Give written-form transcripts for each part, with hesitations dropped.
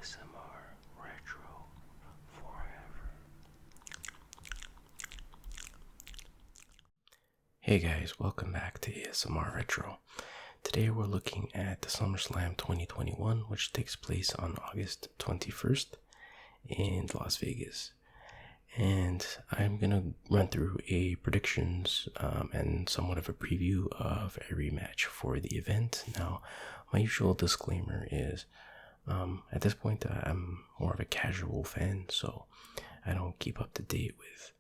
ASMR Retro Forever. Hey guys, welcome back to ASMR Retro. Today we're looking at the SummerSlam 2021, which takes place on August 21st in Las Vegas. And I'm going to run through a predictions and somewhat of a preview of every match for the event. Now, my usual disclaimer is at this point I'm more of a casual fan, so I don't keep up to date with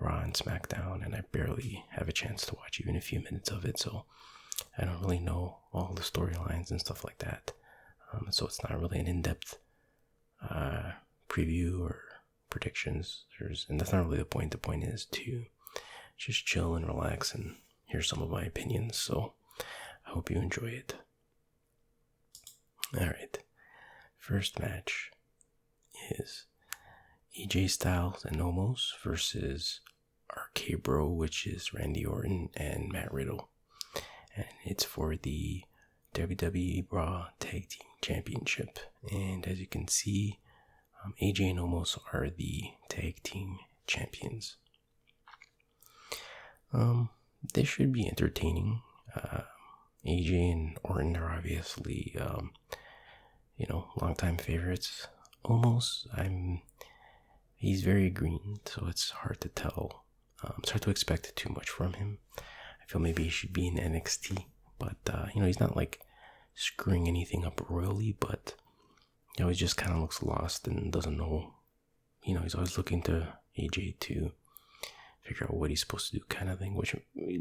Raw and SmackDown, and I barely have a chance to watch even a few minutes of it, so I don't really know all the storylines and stuff like that. So it's not really an in-depth preview or predictions, and that's not really the point. The point is to just chill and relax and hear some of my opinions, so I hope you enjoy it. Alright, first match is AJ Styles and Omos versus RK Bro, which is Randy Orton and Matt Riddle, and it's for the WWE Raw Tag Team Championship. And as you can see, AJ and Omos are the tag team champions. This should be entertaining. AJ and Orton are obviously, longtime favorites. Omos, he's very green, so it's hard to tell. It's hard to expect too much from him. I feel maybe he should be in NXT, but he's not like screwing anything up royally, but he always just kind of looks lost and doesn't know. He's always looking to AJ to figure out what he's supposed to do, kind of thing, which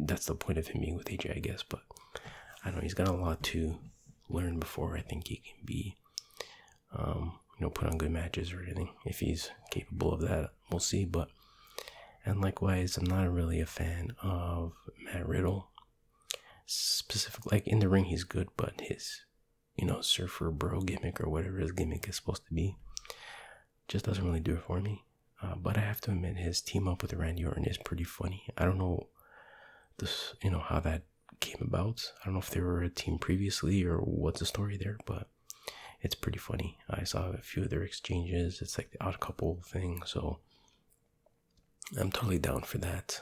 that's the point of him being with AJ, I guess. But I don't know, he's got a lot to learn before I think he can be, put on good matches or anything. If he's capable of that, we'll see. And likewise, I'm not really a fan of Matt Riddle. Specifically, like in the ring, he's good, but his surfer bro gimmick or whatever his gimmick is supposed to be just doesn't really do it for me. But I have to admit, his team up with Randy Orton is pretty funny. I don't know how that came about. I don't know if they were a team previously or what's the story there, but it's pretty funny. I saw a few of their exchanges. It's like the odd couple thing, so I'm totally down for that.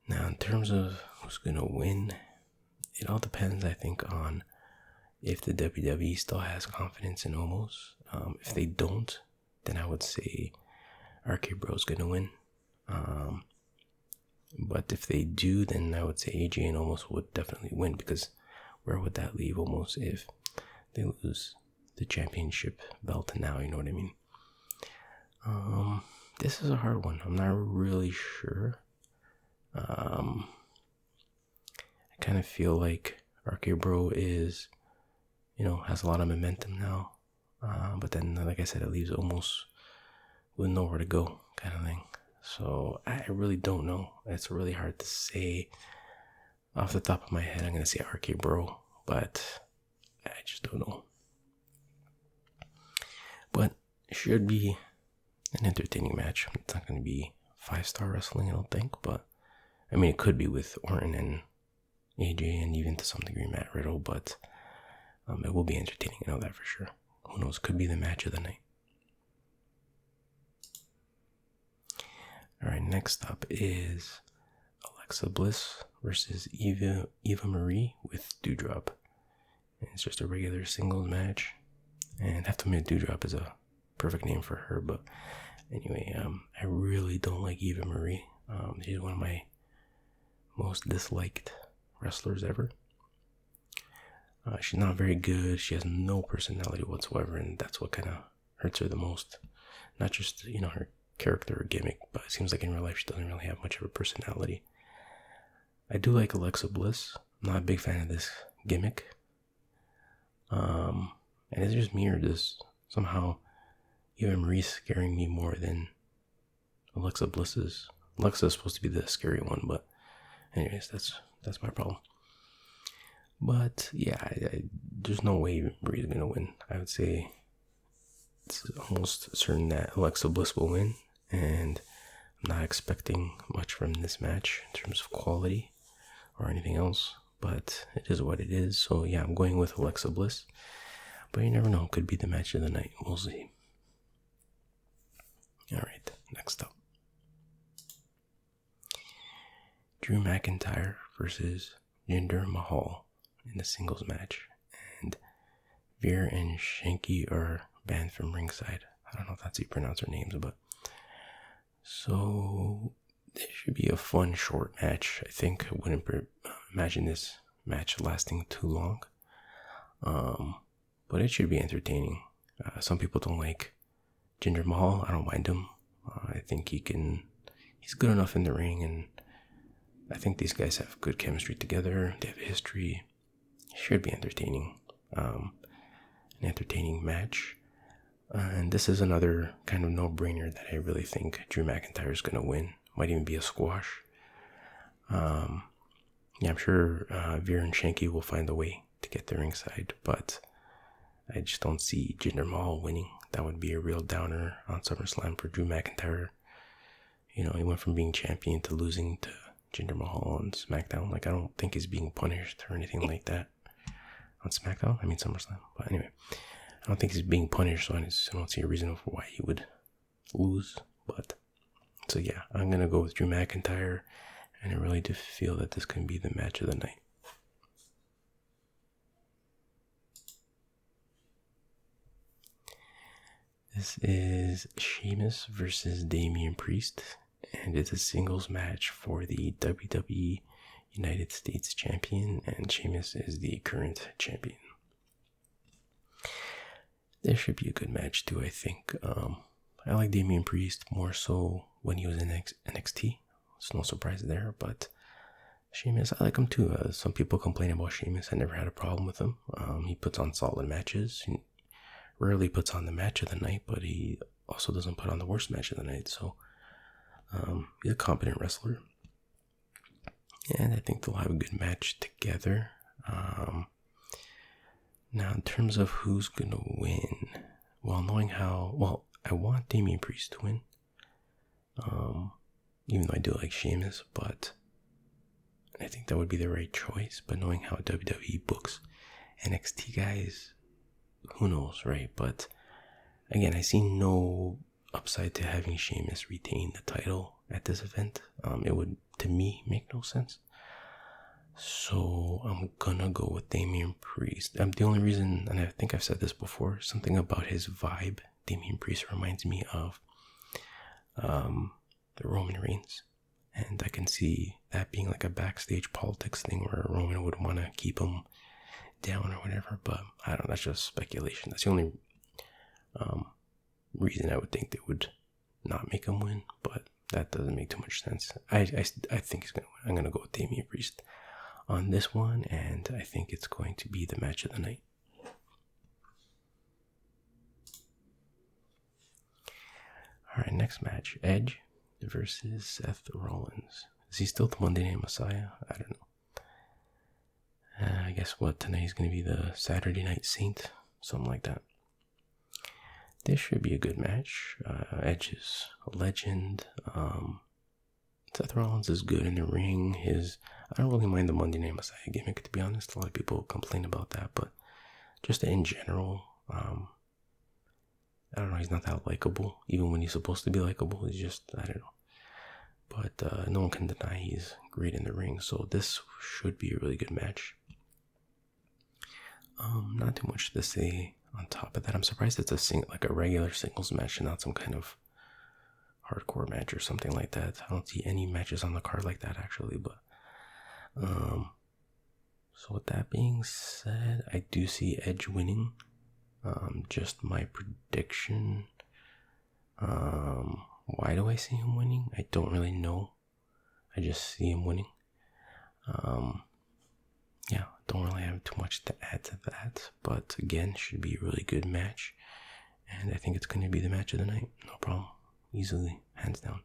Now, in terms of who's gonna win, it all depends, I think, on if the WWE still has confidence in Omos. If they don't, then I would say RK Bro's gonna win. But if they do, then I would say AJ and Omos would definitely win, because where would that leave Omos if they lose the championship belt now? You know what I mean? This is a hard one. I'm not really sure. I kind of feel like RK Bro is, has a lot of momentum now. But then, like I said, it leaves Omos with nowhere to go, kind of thing. So I really don't know. It's really hard to say. Off the top of my head, I'm going to say RK Bro, but I just don't know. But it should be an entertaining match. It's not going to be 5-star wrestling, I don't think, but it could be with Orton and AJ and even to some degree Matt Riddle, but it will be entertaining, I know that for sure. Who knows, could be the match of the night. Alright, next up is Alexa Bliss versus Eva Marie with Doudrop. And it's just a regular singles match, and I have to admit, Doudrop is a perfect name for her. But anyway, I really don't like Eva Marie. She's one of my most disliked wrestlers ever. She's not very good. She has no personality whatsoever, and that's what kind of hurts her the most. Not just her character or gimmick, but it seems like in real life she doesn't really have much of a personality. I do like Alexa Bliss. I'm not a big fan of this gimmick. And it's just me, or just somehow Eva Marie's scaring me more than Alexa Bliss is. Alexa is supposed to be the scary one, but anyways, that's my problem. But yeah, there's no way Eva Marie's gonna win. I would say it's almost certain that Alexa Bliss will win, and I'm not expecting much from this match in terms of quality or anything else, but it is what it is. So yeah, I'm going with Alexa Bliss. But you never know. Could be the match of the night. We'll see. Alright, next up. Drew McIntyre versus Jinder Mahal in a singles match. And Veer and Shanky are banned from ringside. I don't know if that's how you pronounce their names, but... So, this should be a fun, short match. I think I wouldn't imagine this match lasting too long. But it should be entertaining. Some people don't like Jinder Mahal. I don't mind him. I think he's good enough in the ring, and I think these guys have good chemistry together. They have a history. It should be entertaining. An entertaining match. And this is another kind of no-brainer that I really think Drew McIntyre is going to win. Might even be a squash. I'm sure Veer and Shanky will find a way to get the ringside, but I just don't see Jinder Mahal winning. That would be a real downer on SummerSlam for Drew McIntyre. He went from being champion to losing to Jinder Mahal on SmackDown. I don't think he's being punished or anything like that on SmackDown. I mean SummerSlam. But anyway, I don't think he's being punished, so I don't see a reason for why he would lose. But so yeah, I'm gonna go with Drew McIntyre, and I really do feel that this can be the match of the night. This is Sheamus versus Damian Priest, and it's a singles match for the WWE United States Champion, and Sheamus is the current champion. This should be a good match too, I think. I like Damian Priest more so when he was in NXT. It's no surprise there, but Sheamus, I like him too. Some people complain about Sheamus. I never had a problem with him. He puts on solid matches. He rarely puts on the match of the night, but he also doesn't put on the worst match of the night. So he's a competent wrestler, and I think they'll have a good match together. Now, in terms of who's gonna win, I want Damian Priest to win. Even though I do like Sheamus, but I think that would be the right choice. But knowing how WWE books NXT guys, who knows, right? But again, I see no upside to having Sheamus retain the title at this event. It would, to me, make no sense. So I'm gonna go with Damian Priest. The only reason, and I think I've said this before, something about his vibe, Damian Priest reminds me of the Roman Reigns. And I can see that being like a backstage politics thing where Roman would want to keep him down or whatever. But I don't know, that's just speculation. That's the only reason I would think they would not make him win. But that doesn't make too much sense. I think he's gonna win. I'm gonna go with Damian Priest on this one, and I think it's going to be the match of the night. Alright, next match. Edge versus Seth Rollins. Is he still the Monday Night Messiah? I don't know. I guess tonight is going to be the Saturday Night Saint? Something like that. This should be a good match. Edge is a legend. Seth Rollins is good in the ring. I don't really mind the Monday Night Messiah gimmick, to be honest. A lot of people complain about that, but just in general, I don't know, he's not that likable. Even when he's supposed to be likable, he's just, I don't know. But no one can deny he's great in the ring, so this should be a really good match. Not too much to say on top of that. I'm surprised it's a regular singles match and not some kind of hardcore match or something like that. I don't see any matches on the card like that, actually, but so with that being said, I do see Edge winning. Just my prediction. Why do I see him winning? I don't really know. I just see him winning. Don't really have too much to add to that, but again, should be a really good match, and I think it's going to be the match of the night. No problem. Easily, hands down.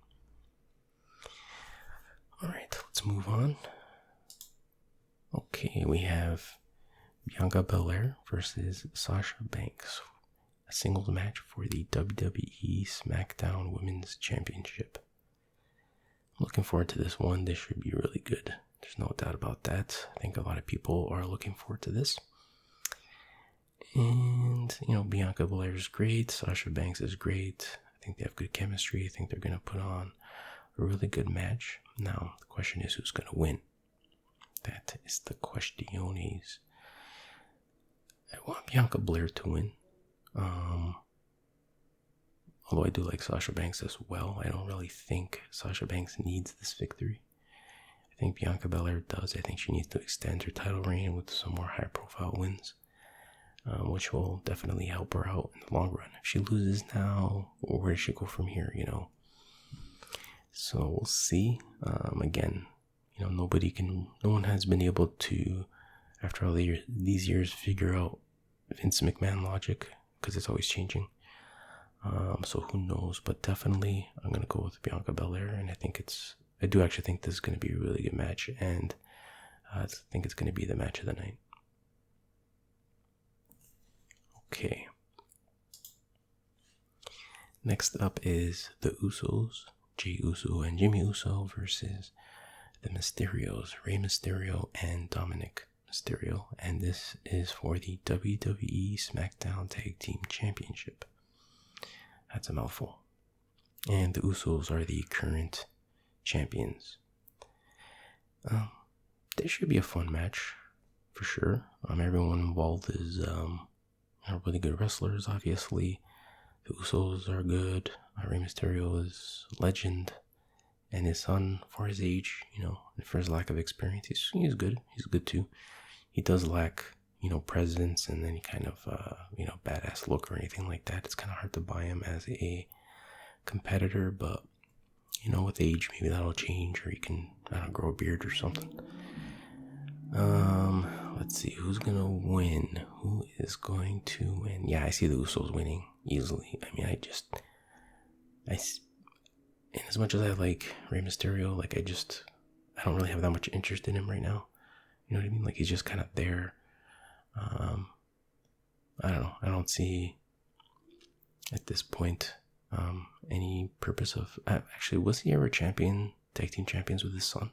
Alright, let's move on. Okay, we have Bianca Belair versus Sasha Banks. A singles match for the WWE SmackDown Women's Championship. I'm looking forward to this one. This should be really good. There's no doubt about that. I think a lot of people are looking forward to this. And Bianca Belair is great. Sasha Banks is great. I think they have good chemistry. I think they're going to put on a really good match. Now, the question is who's going to win? That is the questiones. I want Bianca Belair to win. Although I do like Sasha Banks as well. I don't really think Sasha Banks needs this victory. I think Bianca Belair does. I think she needs to extend her title reign with some more high-profile wins, which will definitely help her out in the long run. If she loses now, where does she go from here, So we'll see. Again, no one has been able to, after all these years, figure out Vince McMahon logic, because it's always changing. So who knows? But definitely, I'm gonna go with Bianca Belair, and I do actually think this is gonna be a really good match, and I think it's gonna be the match of the night. Okay. Next up is the Usos, Jey Uso and Jimmy Uso versus the Mysterios, Rey Mysterio and Dominik Mysterio, and this is for the WWE SmackDown Tag Team Championship. That's a mouthful. And the Usos are the current champions. This should be a fun match, for sure. Everyone involved is really good wrestlers, obviously. The Usos are good. Rey Mysterio is a legend. And his son, for his age, for his lack of experience, he's good. He's good too. He does lack, presence and any kind of, badass look or anything like that. It's kind of hard to buy him as a competitor, but, with age, maybe that'll change, or he can, grow a beard or something. Let's see, who's gonna win? Who is going to win? Yeah, I see the Usos winning easily. And as much as I like Rey Mysterio, I don't really have that much interest in him right now. You know what I mean? He's just kind of there. I don't know. I don't see at this point any purpose of... actually, was he ever tag team champions with his son?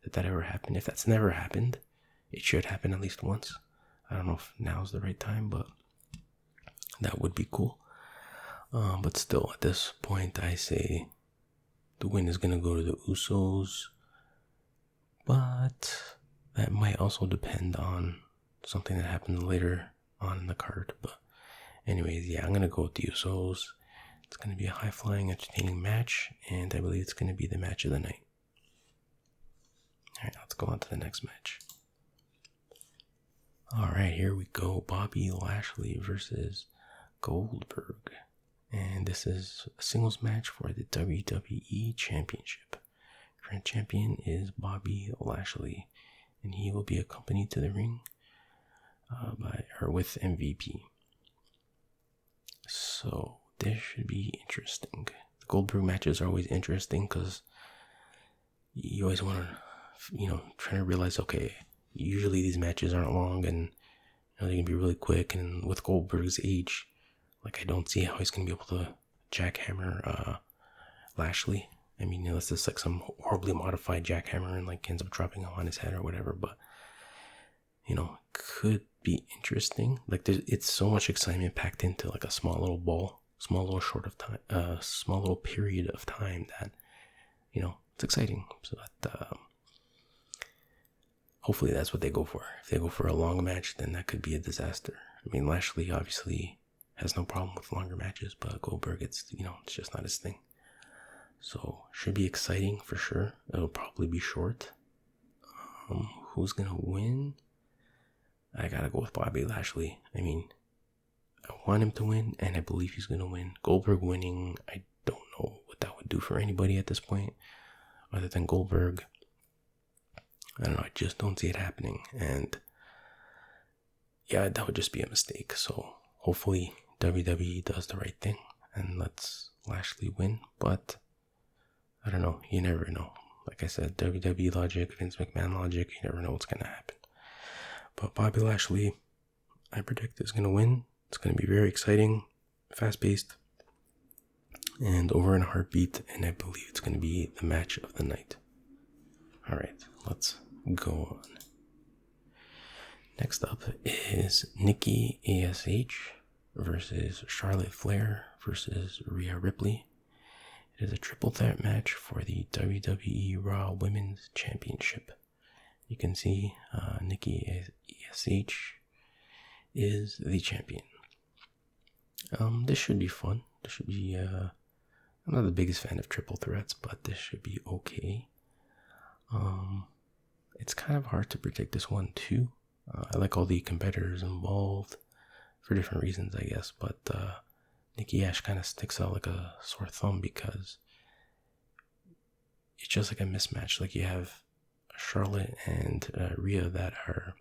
Did that ever happen? If that's never happened, it should happen at least once. I don't know if now's the right time, but that would be cool. But still, at this point, I say the win is going to go to the Usos. But that might also depend on something that happens later on in the card. But anyways, yeah, I'm going to go with the Usos. It's going to be a high-flying, entertaining match, and I believe it's going to be the match of the night. Alright, let's go on to the next match. Alright, here we go. Bobby Lashley versus Goldberg. And this is a singles match for the WWE Championship. Current champion is Bobby Lashley, and he will be accompanied to the ring with MVP. So this should be interesting. The Goldberg matches are always interesting because you always want to, trying to realize, okay, usually these matches aren't long and they can be really quick. And with Goldberg's age, I don't see how he's going to be able to jackhammer Lashley. Unless it's some horribly modified jackhammer and ends up dropping on his head or whatever. But, could be interesting. It's so much excitement packed into a small little ball, small little period of time that, it's exciting. So that, hopefully that's what they go for. If they go for a long match, then that could be a disaster. Lashley obviously has no problem with longer matches, but Goldberg, it's just not his thing. So, should be exciting for sure. It'll probably be short. Who's gonna win? I gotta go with Bobby Lashley. I want him to win, and I believe he's gonna win. Goldberg winning, I don't know what that would do for anybody at this point, other than Goldberg. I don't know, I just don't see it happening. And, yeah, that would just be a mistake. So, hopefully, WWE does the right thing and lets Lashley win, but I don't know. You never know. Like I said, WWE logic, Vince McMahon logic, you never know what's going to happen. But Bobby Lashley, I predict, is going to win. It's going to be very exciting, fast-paced, and over in a heartbeat, and I believe it's going to be the match of the night. Alright, let's go on. Next up is Nikki, A.S.H. versus Charlotte Flair versus Rhea Ripley. It is a triple threat match for the WWE Raw Women's Championship. You can see Nikki A.S.H is the champion. This should be fun. This should be, I'm not the biggest fan of triple threats, but this should be okay. It's kind of hard to predict this one too. I like all the competitors involved for different reasons, I guess, but Nikki A.S.H kind of sticks out like a sore thumb because it's just like a mismatch. Like you have Charlotte and Rhea that are,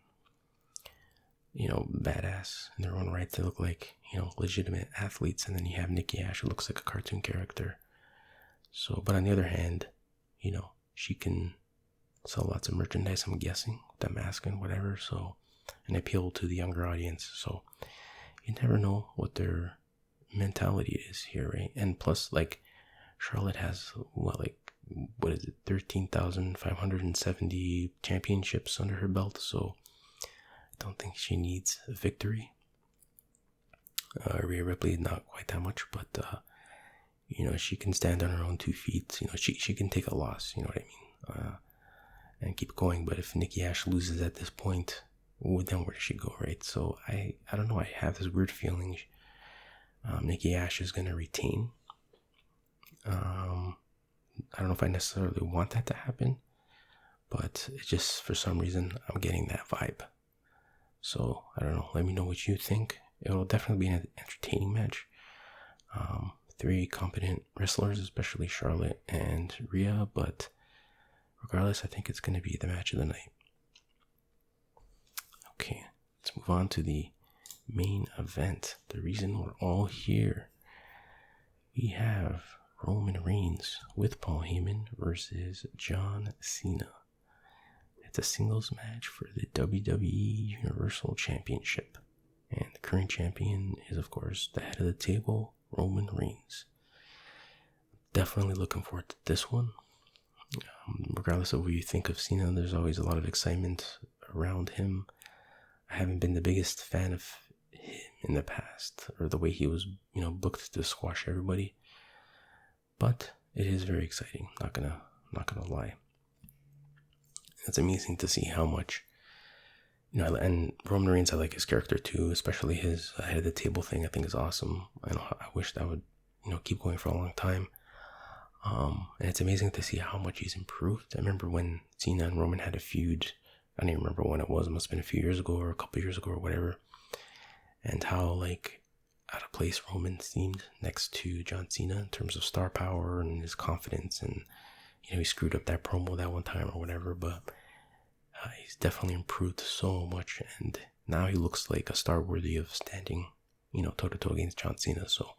badass in their own right. They look like, legitimate athletes, and then you have Nikki A.S.H who looks like a cartoon character. So, but on the other hand, she can sell lots of merchandise, I'm guessing, with that mask and whatever, so, and appeal to the younger audience, so you never know what their mentality is here, right? And plus, like, Charlotte has, 13,570 championships under her belt, so I don't think she needs a victory. Rhea Ripley, not quite that much, but, she can stand on her own 2 feet, she can take a loss, you know what I mean? And keep going. But if Nikki A.S.H loses at this point, then where does she go, right? So I don't know. I have this weird feeling Nikki A.S.H is going to retain. I don't know if I necessarily want that to happen, but it just, for some reason, I'm getting that vibe. So I don't know. Let me know what you think. It will definitely be an entertaining match. 3 competent wrestlers, especially Charlotte and Rhea, but regardless, I think it's going to be the match of the night. Okay, let's move on to the main event. The reason we're all here. We have Roman Reigns with Paul Heyman versus John Cena. It's a singles match for the WWE Universal Championship. And the current champion is, of course, the head of the table, Roman Reigns. Definitely looking forward to this one. Regardless of what you think of Cena, there's always a lot of excitement around him. I haven't been the biggest fan of him in the past, or the way he was, booked to squash everybody. But it is very exciting. Not gonna lie. It's amazing to see how much, and Roman Reigns, I like his character too, especially his head of the table thing. I think is awesome. I wish that would, keep going for a long time. And it's amazing to see how much he's improved. I remember when Cena and Roman had a feud. I don't even remember when it was. It must have been a few years ago or a couple years ago or whatever. And how, out of place Roman seemed next to John Cena in terms of star power and his confidence. And, he screwed up that promo that one time or whatever. But he's definitely improved so much. And now he looks like a star worthy of standing, toe-to-toe against John Cena. So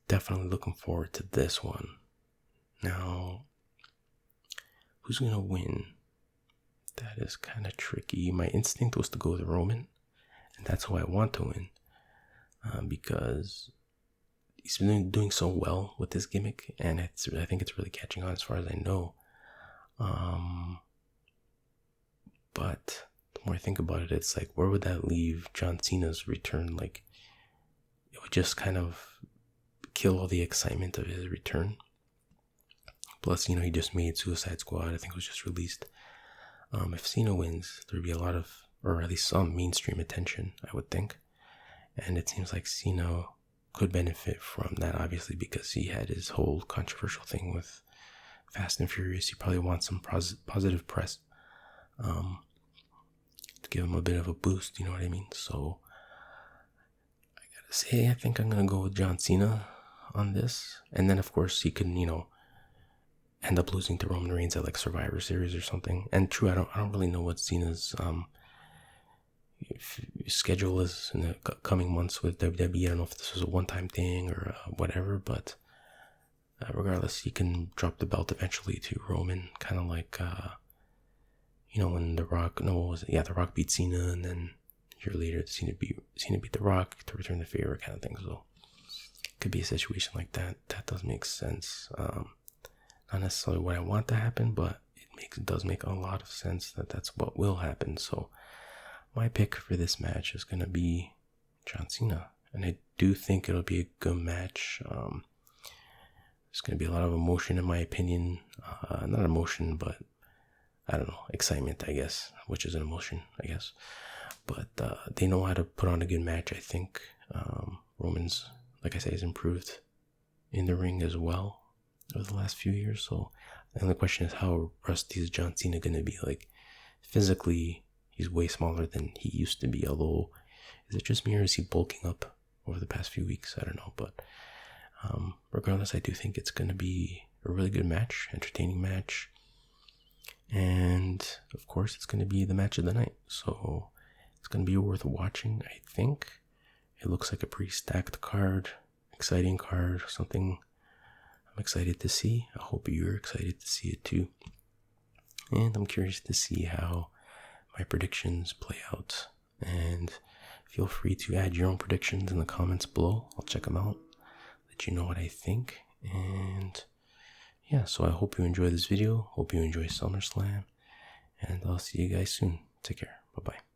definitely looking forward to this one. Now, who's going to win? That is kind of tricky. My instinct was to go with Roman, and that's who I want to win, because he's been doing so well with this gimmick, and I think it's really catching on as far as I know. But the more I think about it, it's like, where would that leave John Cena's return? Like, it would just kind of kill all the excitement of his return. Plus, he just made Suicide Squad. I think it was just released. If Cena wins, there'd be a lot of, or at least some mainstream attention, I would think. And it seems like Cena could benefit from that, obviously, because he had his whole controversial thing with Fast and Furious. He probably wants some positive press to give him a bit of a boost, you know what I mean? So, I gotta say, I think I'm gonna go with John Cena on this. And then, of course, he can, end up losing to Roman Reigns at Survivor Series or something. And true, I don't really know what Cena's schedule is in the coming months with WWE. I don't know if this was a one-time thing or whatever, but regardless, he can drop the belt eventually to Roman, kind of like when The Rock beat Cena, and then a year later Cena beat The Rock to return the favor, kind of thing. So it could be a situation like that. That does make sense. Not necessarily what I want to happen, but it does make a lot of sense that that's what will happen. So my pick for this match is going to be John Cena. and I do think it'll be a good match. There's going to be a lot of emotion, in my opinion. Not emotion, but I don't know, excitement, I guess, which is an emotion, I guess. But they know how to put on a good match, I think. Roman's, like I say, has improved in the ring as well over the last few years. So the only question is, how rusty is John Cena going to be? Like, physically, he's way smaller than he used to be. Although, is it just me, or is he bulking up over the past few weeks? I don't know. But regardless, I do think it's going to be a really good match, entertaining match. And, of course, it's going to be the match of the night. So it's going to be worth watching, I think. It looks like a pretty stacked card, exciting card, something I'm excited to see. I hope you're excited to see it too. And I'm curious to see how my predictions play out. And feel free to add your own predictions in the comments below. I'll check them out, let you know what I think. And yeah, so I hope you enjoy this video. Hope you enjoy SummerSlam. And I'll see you guys soon. Take care. Bye-bye.